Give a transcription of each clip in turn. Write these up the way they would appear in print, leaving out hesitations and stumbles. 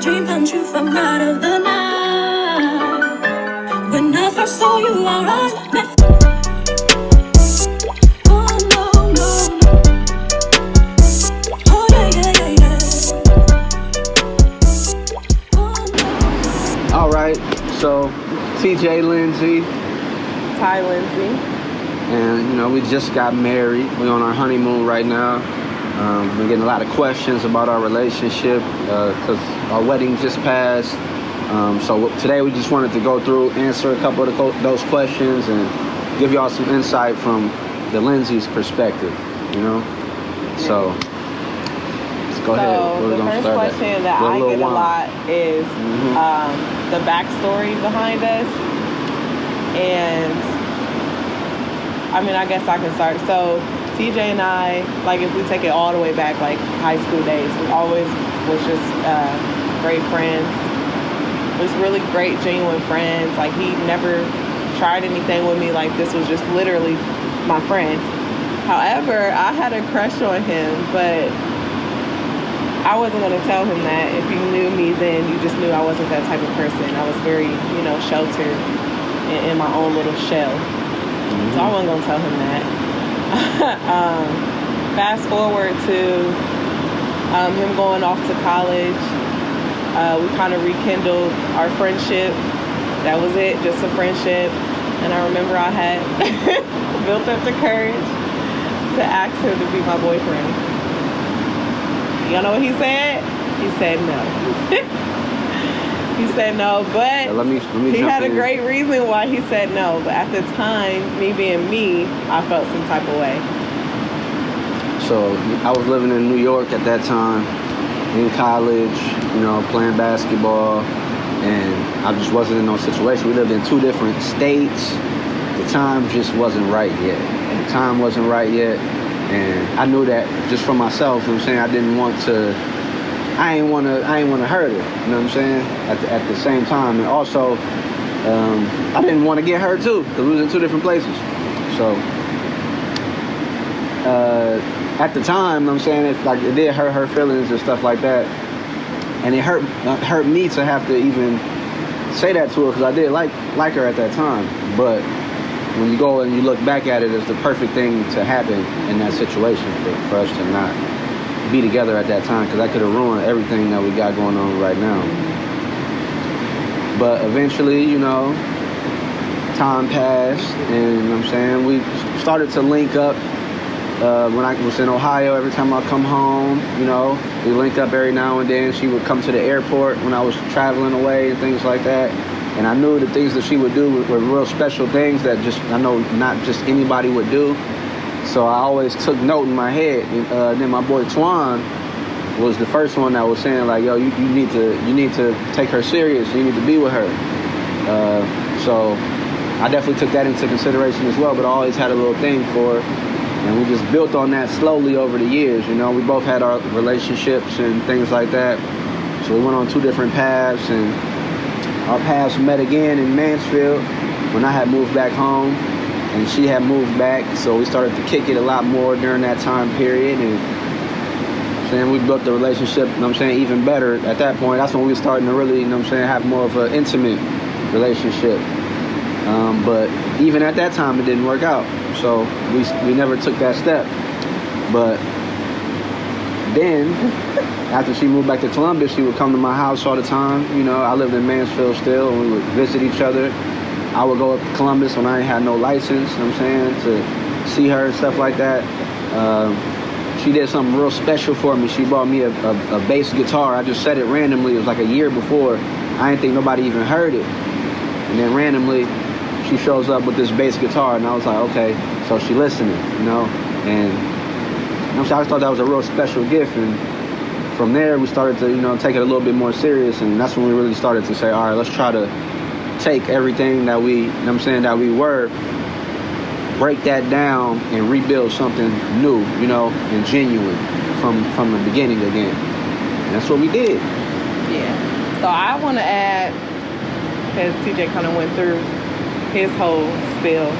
dream come true from out of the night. When I first saw you, I met. Oh no, no. Oh yeah, yeah, yeah, yeah. Oh, no. All right, so TJ, Lindsay, Ty, Lindsay. and we just got married. We're on our honeymoon right now. We're getting a lot of questions about our relationship because our wedding just passed. So today we just wanted to go through, answer a couple of those questions, and give y'all some insight from the Lindsay's perspective. So let's go ahead. So the first question that I get a lot is the backstory behind us, and I guess I can start. So TJ and I, like, if we take it all the way back, like high school days, we always was just great friends. Just really great, genuine friends. Like, he never tried anything with me. Like, this was just literally my friend. However, I had a crush on him, but I wasn't going to tell him that. If you knew me then, you just knew I wasn't that type of person. I was very, sheltered in my own little shell. So I wasn't going to tell him that. Fast forward to him going off to college. We kind of rekindled our friendship. That was it, just a friendship. And I remember I had built up the courage to ask him to be my boyfriend. Y'all know what he said? He said no. He said no, but let me he had a great reason why he said no. But at the time, me being me, I felt some type of way. So I was living in New York at that time, in college, playing basketball, and I just wasn't in no situation. We lived in two different states. The time just wasn't right yet. And I knew that just for myself. I didn't want to. I ain't want to hurt her. You know what I'm saying? At the same time, and also, I didn't want to get hurt too, because we was in two different places. So, at the time, it did hurt her feelings and stuff like that, and it hurt me to have to even say that to her, because I did like her at that time. But when you go and you look back at it, it's the perfect thing to happen in that situation for us to not be together at that time, because that could have ruined everything that we got going on right now. But eventually, time passed, and we started to link up. When I was in Ohio, every time I come home, we link up every now and then. She would come to the airport when I was traveling away and things like that. And I knew the things that she would do were real special things that I know not just anybody would do. So I always took note in my head. And then my boy Twan was the first one that was saying, like, yo, you need to take her serious. You need to be with her. So I definitely took that into consideration as well. But I always had a little thing for her. And we just built on that slowly over the years. We both had our relationships and things like that. So we went on two different paths, and our paths met again in Mansfield when I had moved back home. And she had moved back, so we started to kick it a lot more during that time period. And we built the relationship, even better at that point. That's when we were starting to really, have more of an intimate relationship. But even at that time, it didn't work out. So we never took that step. But then, after she moved back to Columbus, she would come to my house all the time. I lived in Mansfield still, and we would visit each other. I would go up to Columbus when I ain't had no license, to see her and stuff like that. She did something real special for me. She bought me a bass guitar. I just said it randomly. It was like a year before. I didn't think nobody even heard it. And then randomly, she shows up with this bass guitar, and I was like, okay, so she listening, And I just thought that was a real special gift. And from there, we started to, take it a little bit more serious. And that's when we really started to say, all right, let's try to take everything that we, that we were, break that down and rebuild something new, and genuine from the beginning again. And that's what we did. Yeah. So I want to add, because TJ kind of went through his whole spill.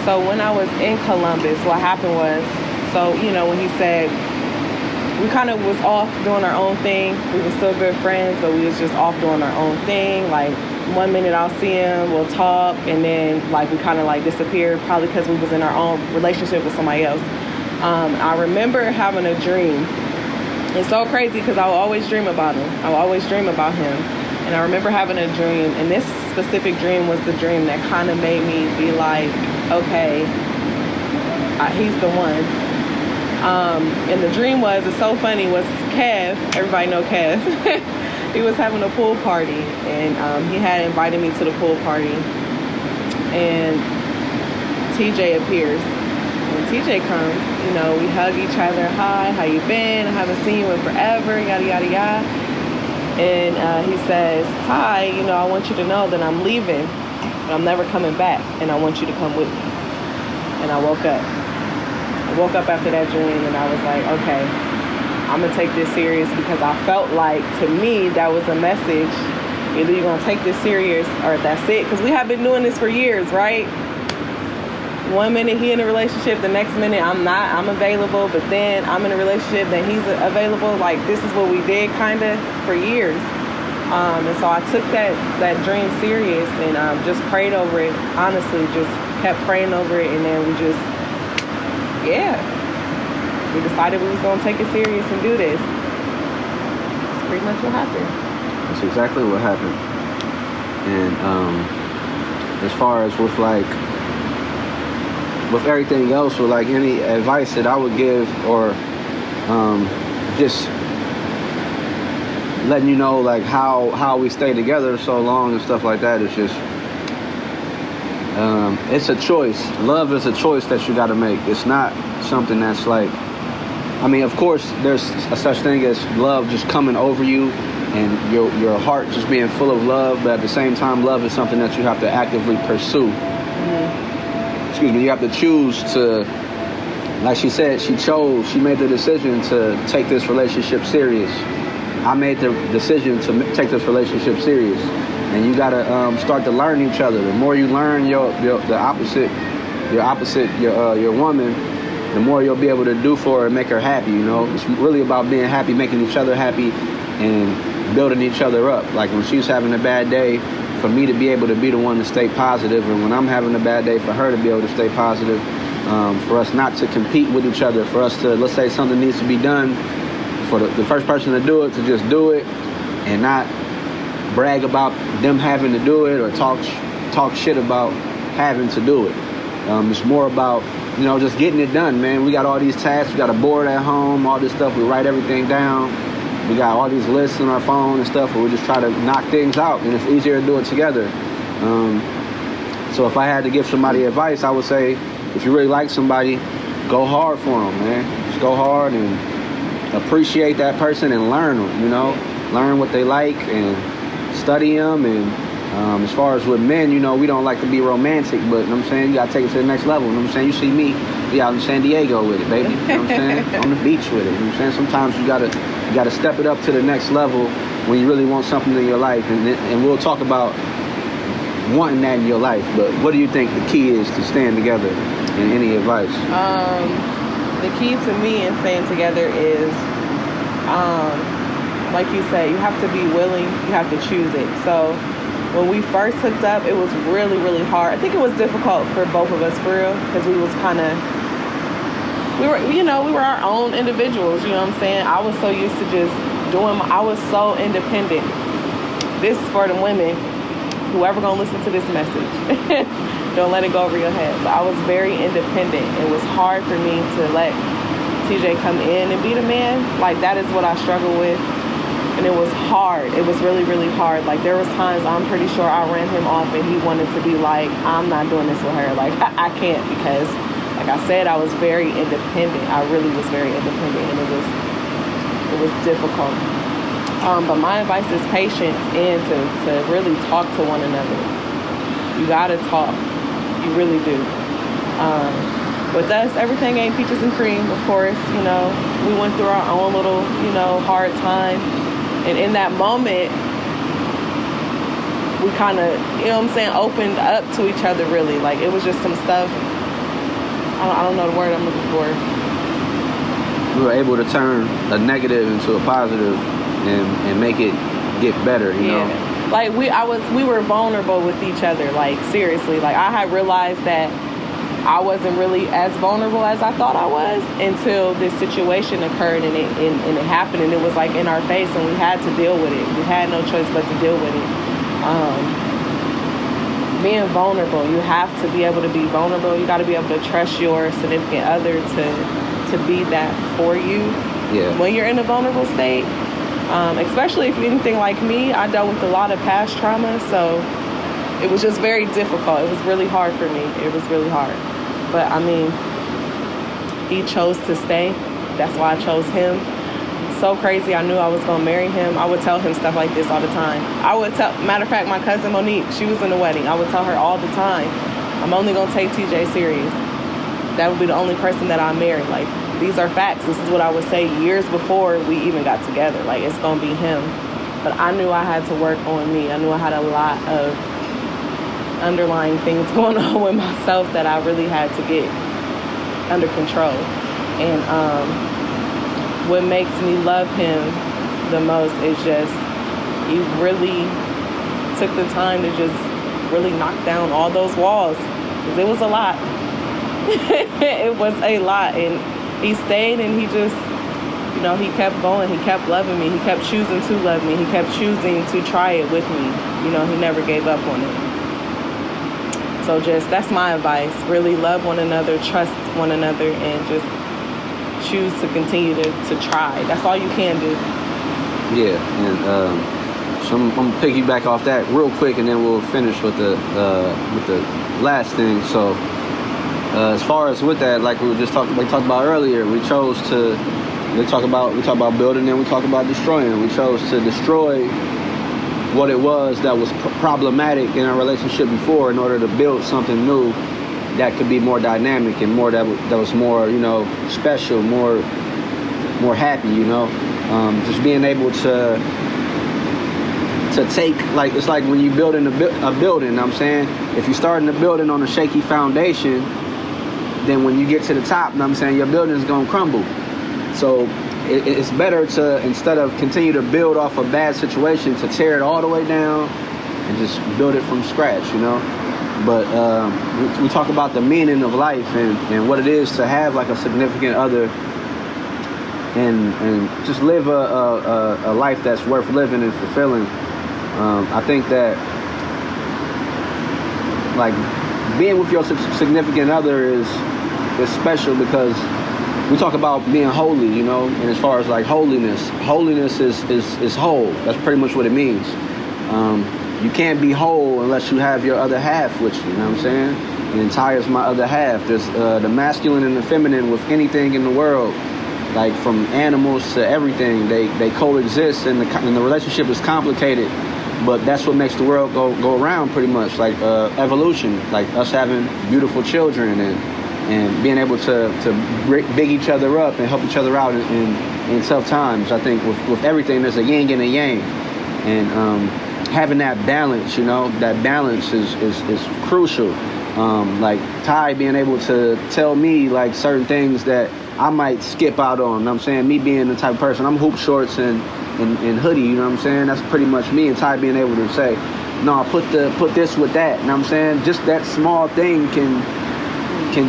So when I was in Columbus, what happened was, when he said we kind of was off doing our own thing. We were still good friends, but we was just off doing our own thing. Like, one minute I'll see him, we'll talk, and then like we kind of like disappeared, probably because we was in our own relationship with somebody else. I remember having a dream. It's so crazy because I will always dream about him. I will always dream about him. And I remember having a dream, and this specific dream was the dream that kind of made me be like, okay, he's the one. And the dream was, it's so funny, was Kev. Everybody know Kev. He was having a pool party, and he had invited me to the pool party. And TJ appears. When TJ comes, you know, we hug each other. Hi, how you been? I haven't seen you in forever, yada, yada, yada. And he says, Ty, you know, I want you to know that I'm leaving, but I'm never coming back, and I want you to come with me. And I woke up. I woke up after that dream, and I was like, okay, I'm going to take this serious, because I felt like, to me, that was a message. Either you're going to take this serious or that's it. Because we have been doing this for years, right? One minute he in a relationship, the next minute I'm not. I'm available, but then I'm in a relationship, then he's available. Like, this is what we did kind of for years. And so I took that dream serious and just prayed over it. Honestly, just kept praying over it. And then we just, we decided we was going to take it serious and do this. That's pretty much what happened. That's exactly what happened. And as far as with everything else, with like any advice that I would give, or just letting you know like how we stay together so long and stuff like that, it's just it's a choice. Love is a choice that you got to make. It's not something that's like, I mean, of course there's a such thing as love just coming over you and your heart just being full of love, but at the same time, love is something that you have to actively pursue. You have to choose to, like she said, she made the decision to take this relationship serious. I made the decision to take this relationship serious. And you got to start to learn each other. The more you learn your woman, the more you'll be able to do for her and make her happy, you know? It's really about being happy, making each other happy, and building each other up. Like when she's having a bad day, for me to be able to be the one to stay positive, and when I'm having a bad day, for her to be able to stay positive, for us not to compete with each other, for us to, let's say something needs to be done, for the first person to do it, to just do it and not brag about them having to do it or talk shit about having to do it. It's more about, you know, just getting it done, man. We got all these tasks, we got a board at home, all this stuff, we write everything down. We got all these lists on our phone and stuff where we just try to knock things out, and it's easier to do it together. So if I had to give somebody advice, I would say, if you really like somebody, go hard for them, man. Just go hard and appreciate that person and learn them, you know. Learn what they like and study them. And as far as with men, you know, we don't like to be romantic, but you know what I'm saying, you got to take it to the next level. You know what I'm saying? You see me, we out in San Diego with it, baby. You know what I'm saying? On the beach with it. You know what I'm saying? Sometimes you got to step it up to the next level when you really want something in your life. And we'll talk about wanting that in your life. But what do you think the key is to staying together, and any advice? The key to me in staying together is, like you said, you have to be willing, you have to choose it. So when we first hooked up, it was really, really hard. I think it was difficult for both of us, for real, because we was kind of, we were our own individuals, you know what I'm saying? I was so used to just I was so independent. This is for the women, whoever gonna listen to this message. Don't let it go over your head. But I was very independent. It was hard for me to let TJ come in and be the man. Like, that is what I struggle with. And it was hard. It was really, really hard. Like, there was times I'm pretty sure I ran him off and he wanted to be like, I'm not doing this with her. Like, I can't, because, like I said, I was very independent. I really was very independent, and it was difficult. But my advice is patience, and to really talk to one another. You gotta talk. You really do. With us, everything ain't peaches and cream, of course. You know, we went through our own little, hard time. And in that moment, we kind of, opened up to each other, really. Like, it was just some stuff, I don't know the word I'm looking for. we were able to turn a negative into a positive and make it get better, you know? Like we were vulnerable with each other, like seriously. Like I had realized that I wasn't really as vulnerable as I thought I was until this situation occurred and it happened, and it was like in our face, and we had to deal with it. We had no choice but to deal with it. Being vulnerable, you have to be able to be vulnerable. You got to be able to trust your significant other to be that for you. Yeah. When you're in a vulnerable state, especially if you're anything like me, I dealt with a lot of past trauma, so it was just very difficult. It was really hard for me. It was really hard. But I mean, he chose to stay. That's why I chose him. So crazy. I knew I was going to marry him. I would tell him stuff like this all the time. Matter of fact, my cousin Monique, she was in the wedding. I would tell her all the time, I'm only going to take TJ serious. That would be the only person that I marry. Like, these are facts. This is what I would say years before we even got together. Like, it's going to be him. But I knew I had to work on me. I knew I had a lot of underlying things going on with myself that I really had to get under control. And what makes me love him the most is just he really took the time to just really knock down all those walls, because it was a lot. It was a lot, and he stayed, and he just, you know, he kept going. He kept loving me. He kept choosing to love me. He kept choosing to try it with me. You know, he never gave up on it. So that's my advice. Really love one another, trust one another, and just choose to continue to try. That's all you can do. Yeah, and so I'm gonna piggyback off that real quick, and then we'll finish with the last thing. So as far as with that, like we talked about earlier, we chose to talk about building, and we talk about destroying. We chose to destroy what it was that was problematic in our relationship before, in order to build something new that could be more dynamic and more that was more, you know, special, more happy, you know. Just being able to take, like, it's like when you build in a building, you know what I'm saying? If you're starting a building on a shaky foundation, then when you get to the top, you know what I'm saying, your building is going to crumble. So it's better to, instead of continue to build off a bad situation, to tear it all the way down and just build it from scratch, you know. But we talk about the meaning of life and what it is to have like a significant other, and just live a life that's worth living and fulfilling. I think that, like, being with your significant other is special, because we talk about being holy, you know, and as far as like holiness is whole. That's pretty much what it means. You can't be whole unless you have your other half with you, you know what I'm saying? And Ty is my other half. There's the masculine and the feminine with anything in the world, like from animals to everything. They coexist, and the relationship is complicated, but that's what makes the world go around, pretty much, like evolution, like us having beautiful children and being able to big each other up and help each other out in tough times. I think with everything, there's a yin and a yang, and having that balance, you know, that balance is crucial. Like Ty being able to tell me like certain things that I might skip out on, you know what I'm saying? Me being the type of person, I'm hoop shorts and hoodie, you know what I'm saying? That's pretty much me, and Ty being able to say, no, put this with that, you know what I'm saying? Just that small thing can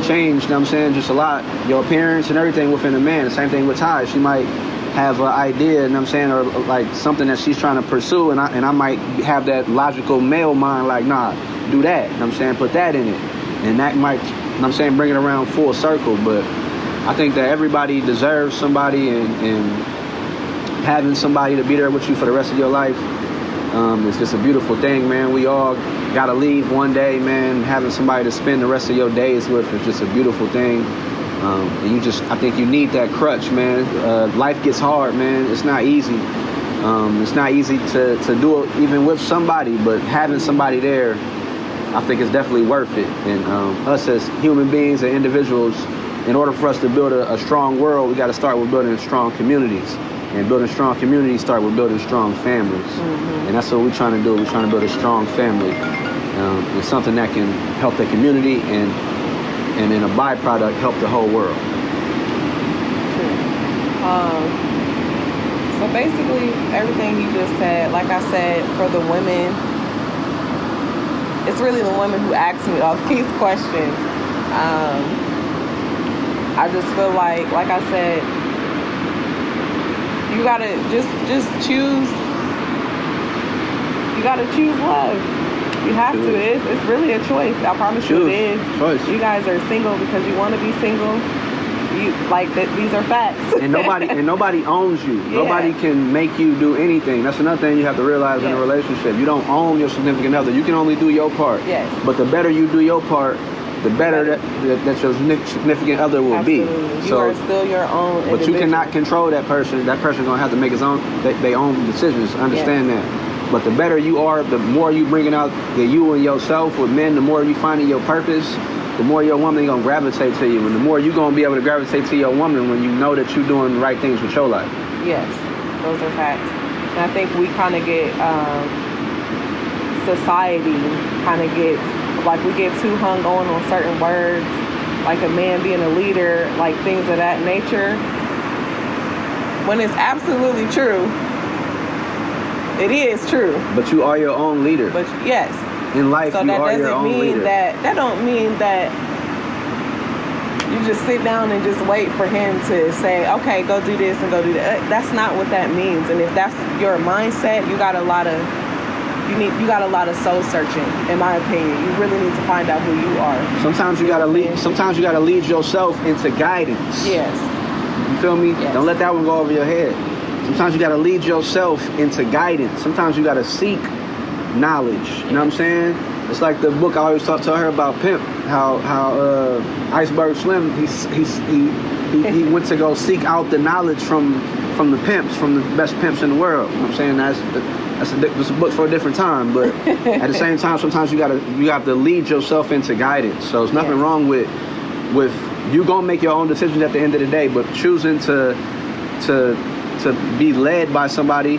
change, you know what I'm saying, just a lot. Your appearance and everything within a man. The same thing with Ty. She might have an idea, you know what I'm saying, or like something that she's trying to pursue, and I might have that logical male mind, like, nah, do that, you know what I'm saying, put that in it. And that might, you know what I'm saying, bring it around full circle. But I think that everybody deserves somebody, and having somebody to be there with you for the rest of your life, it's just a beautiful thing, man. We all gotta leave one day, man. Having somebody to spend the rest of your days with is just a beautiful thing. And I think you need that crutch, man. Life gets hard, man. It's not easy. It's not easy to do it even with somebody, but having somebody there, I think is definitely worth it. And us as human beings and individuals, in order for us to build a strong world, we got to start with building strong communities. And building strong communities start with building strong families. Mm-hmm. And that's what we're trying to do. We're trying to build a strong family. It's something that can help the community, and in a byproduct, help the whole world. So basically, everything he just said, like I said, for the women, it's really the women who ask me all these questions. I just feel like I said, you gotta just choose. You gotta choose love. You have to. It's really a choice. I promise you, it is. Choice. You guys are single because you want to be single. You like that. These are facts. And nobody owns you. Yeah. Nobody can make you do anything. That's another thing you have to realize in a relationship. You don't own your significant other. You can only do your part. Yes. But the better you do your part, the better that your significant other will be. You are still your own But you cannot control that person. That person's gonna have to make his own their own decisions. Understand that. But the better you are, the more you bringing out the you and yourself with men, the more you finding your purpose, the more your woman gonna gravitate to you, and the more you gonna be able to gravitate to your woman when you know that you're doing the right things with your life. Yes, those are facts. And I think we kind of get society kind of gets like we get too hung on certain words, like a man being a leader, like things of that nature. When it's absolutely true. It is true. But you are your own leader. But yes. In life, so you are your own leader. That don't mean that you just sit down and just wait for him to say, okay, go do this and go do that. That's not what that means. And if that's your mindset, you got a lot of soul searching, in my opinion. You really need to find out who you are. Sometimes you gotta lead yourself into guidance. Yes. You feel me? Yes. Don't let that one go over your head. Sometimes you got to lead yourself into guidance. Sometimes you got to seek knowledge. You know what I'm saying? It's like the book I always tell her about Pimp. How Iceberg Slim he went to go seek out the knowledge from the pimps, from the best pimps in the world. You know what I'm saying? That's a book for a different time. But at the same time, sometimes you have to lead yourself into guidance. So there's nothing wrong with you gonna make your own decisions at the end of the day, but choosing to be led by somebody,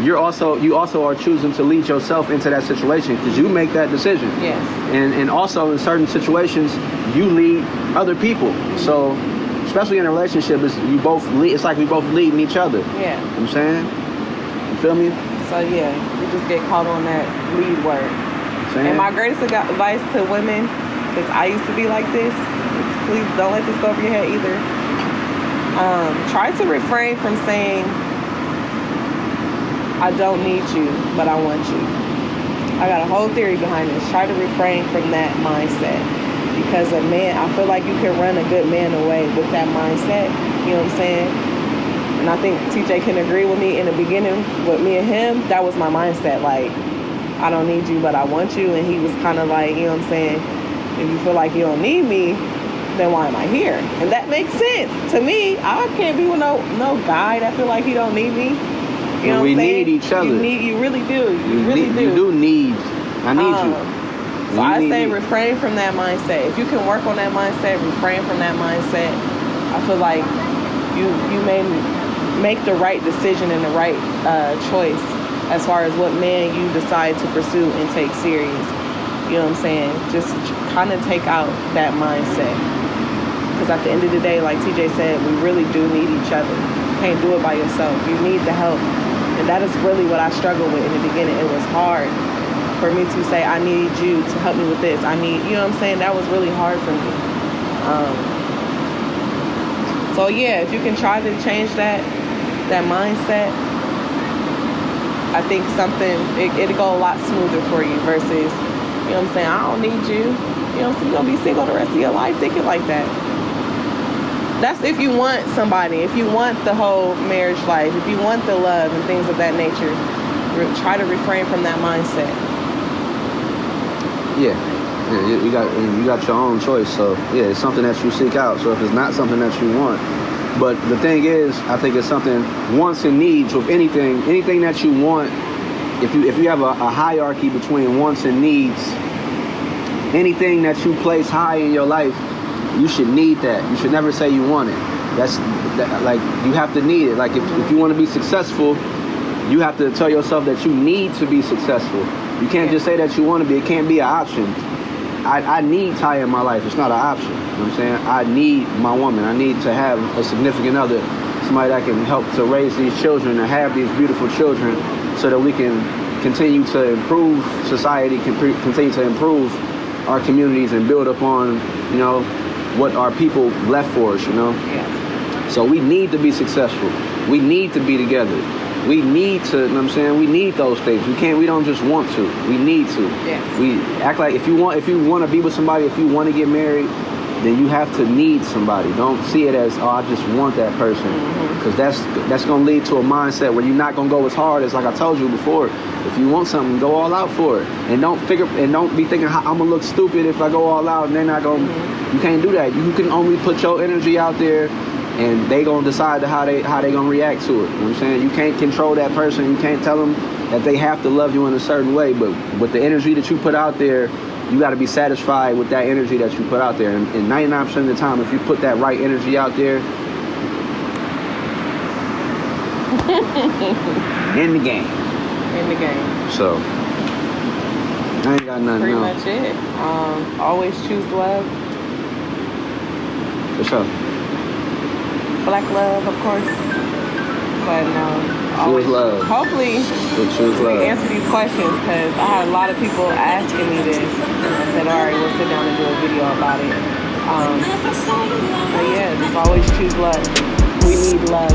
you also are choosing to lead yourself into that situation because you make that decision. Yes. And also in certain situations, you lead other people. Mm-hmm. So especially in a relationship, it's like we both leading each other. Yeah. You know what I'm saying? You feel me? So yeah, we just get caught on that lead word. And my greatest advice to women, because I used to be like this, please don't let this go over your head either. Try to refrain from saying, I don't need you, but I want you. I got a whole theory behind this. Try to refrain from that mindset. Because a man, I feel like you can run a good man away with that mindset. You know what I'm saying? And I think TJ can agree with me in the beginning with me and him. That was my mindset. Like, I don't need you, but I want you. And he was kind of like, you know what I'm saying? If you feel like you don't need me, then why am I here? And that makes sense. To me, I can't be with no guy that feel like he don't need me. You know what I'm saying? We need each other. You really do. You do need. I need you. So I say refrain from that mindset. If you can work on that mindset, refrain from that mindset, I feel like you may make the right decision and the right choice as far as what man you decide to pursue and take serious. You know what I'm saying? Just kind of take out that mindset. Because at the end of the day, like TJ said, we really do need each other. You can't do it by yourself. You need the help. And that is really what I struggled with in the beginning. It was hard for me to say, I need you to help me with this. You know what I'm saying? That was really hard for me. So yeah, if you can try to change that mindset, I think it'll go a lot smoother for you versus, you know what I'm saying, I don't need you. You know, so you're going to be single the rest of your life thinking like that. That's if you want somebody, if you want the whole marriage life, if you want the love and things of that nature, try to refrain from that mindset. Yeah, you got your own choice. So yeah, it's something that you seek out. So if it's not something that you want, but the thing is, I think it's something wants and needs with anything that you want. If you have a hierarchy between wants and needs, anything that you place high in your life, you should need that. You should never say you want it. Like you have to need it. Like if you want to be successful, you have to tell yourself that you need to be successful. You can't just say that you want to be. It can't be an option. I need Ty in my life. It's not an option. You know what I'm saying? I need my woman. I need to have a significant other somebody that can help to raise these children and have these beautiful children, so that we can continue to improve society, continue to improve our communities and build upon, you know, what our people left for us, you know. Yeah. So we need to be successful. We need to be together. We need to, you know what I'm saying? We need those things. We don't just want to. We need to. Yes. We act like if you want to be with somebody, if you want to get married, then you have to need somebody. Don't see it as, oh, I just want that person. Because that's going to lead to a mindset where you're not going to go as hard as, like I told you before. If you want something, go all out for it. And don't be thinking, I'm going to look stupid if I go all out, and they're not going to, you can't do that. You can only put your energy out there, and they going to decide how they going to react to it. You know what I'm saying? You can't control that person. You can't tell them that they have to love you in a certain way. But with the energy that you put out there, you got to be satisfied with that energy that you put out there. And 99% of the time, if you put that right energy out there, in the game. In the game. So, I ain't got nothing Pretty else. much it. Always choose love. For sure. Black love, of course. But always love. Hopefully, Choose we love. answer these questions, because I had a lot of people asking me this. And I said, all right, we'll sit down and do a video about it. But yeah, just always choose love. We need love.